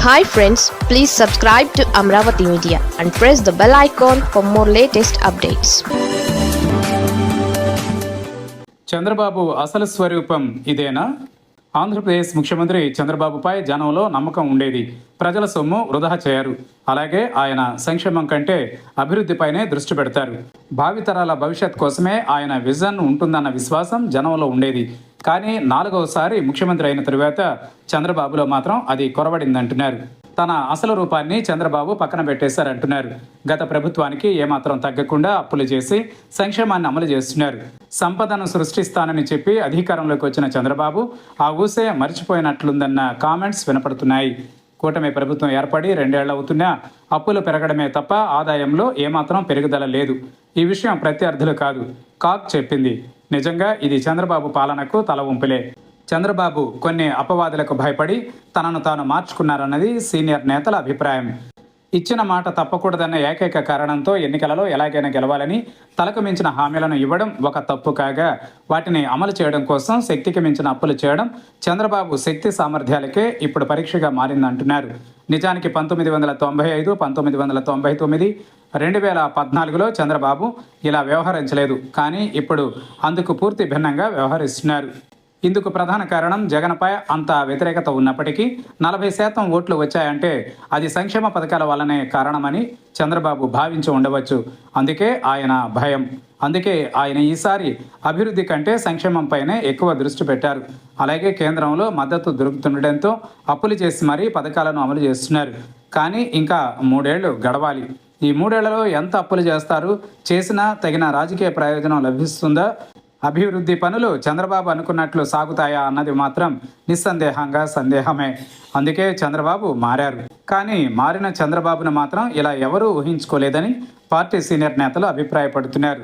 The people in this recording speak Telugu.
Hi friends, please subscribe to Amravati Media and press the bell icon for more latest updates. Chandrababu అసలు స్వరూపం ఇదేనా? ఆంధ్రప్రదేశ్ ముఖ్యమంత్రి చంద్రబాబుపై జనంలో నమ్మకం ఉండేది. ప్రజల సొమ్ము వృధా చేయరు. అలాగే ఆయన సంక్షేమం కంటే అభివృద్ధిపైనే దృష్టి పెడతారు. భావితరాల భవిష్యత్ కోసమే ఆయన విజన్ ఉంటుందన్న విశ్వాసం జనంలో ఉండేది. కానీ 4వసారి ముఖ్యమంత్రి అయిన తరువాత చంద్రబాబులో మాత్రం అది కొరవడిందంటున్నారు. తన అసలు రూపాన్ని చంద్రబాబు పక్కన పెట్టేశారంటున్నారు. గత ప్రభుత్వానికి ఏమాత్రం తగ్గకుండా అప్పులు చేసి సంక్షేమాన్ని అమలు చేస్తున్నారు. సంపదను సృష్టిస్తానని చెప్పి అధికారంలోకి వచ్చిన చంద్రబాబు ఆ ఊసే మర్చిపోయినట్లుందన్న కామెంట్స్ వినపడుతున్నాయి. కూటమి ప్రభుత్వం ఏర్పడి 2 ఏళ్లు అవుతున్నా అప్పులు పెరగడమే తప్ప ఆదాయంలో ఏమాత్రం పెరుగుదల లేదు. ఈ విషయం ప్రత్యర్థులు కాదు, కాక్ చెప్పింది. నిజంగా ఇది చంద్రబాబు పాలనకు తల వంపులే. చంద్రబాబు కొన్ని అపవాదులకు భయపడి తనను తాను మార్చుకున్నారన్నది సీనియర్ నేతల అభిప్రాయం. ఇచ్చిన మాట తప్పకూడదన్న ఏకైక కారణంతో ఎన్నికలలో ఎలాగైనా గెలవాలని తలకు మించిన హామీలను ఇవ్వడం ఒక తప్పు కాగా, వాటిని అమలు చేయడం కోసం శక్తికి మించిన అప్పులు చేయడం చంద్రబాబు శక్తి సామర్థ్యాలకే ఇప్పుడు పరీక్షగా మారిందంటున్నారు. నిజానికి 1995, 1999, 2014లో చంద్రబాబు ఇలా వ్యవహరించలేదు. కానీ ఇప్పుడు అందుకు పూర్తి భిన్నంగా వ్యవహరిస్తున్నారు. ఇందుకు ప్రధాన కారణం జగన్పై అంత వ్యతిరేకత ఉన్నప్పటికీ 40% ఓట్లు వచ్చాయంటే అది సంక్షేమ పథకాల వల్లనే కారణమని చంద్రబాబు భావించి ఉండవచ్చు. అందుకే ఆయన భయం. అందుకే ఆయన ఈసారి అభివృద్ధి కంటే సంక్షేమంపైనే ఎక్కువ దృష్టి పెట్టారు. అలాగే కేంద్రంలో మద్దతు దొరుకుతుండటంతో అప్పులు చేసి మరీ పథకాలను అమలు చేస్తున్నారు. కానీ ఇంకా 3 ఏళ్లు గడవాలి. ఈ 3 ఏళ్లలో ఎంత అప్పులు చేస్తారు? చేసినా తగిన రాజకీయ ప్రయోజనం లభిస్తుందా? అభివృద్ధి పనులు చంద్రబాబు అనుకున్నట్లు సాగుతాయా అన్నది మాత్రం నిస్సందేహంగా సందేహమే. అందుకే చంద్రబాబు మారారు. కానీ మారిన చంద్రబాబును మాత్రం ఇలా ఎవరూ ఊహించుకోలేదని పార్టీ సీనియర్ నేతలు అభిప్రాయపడుతున్నారు.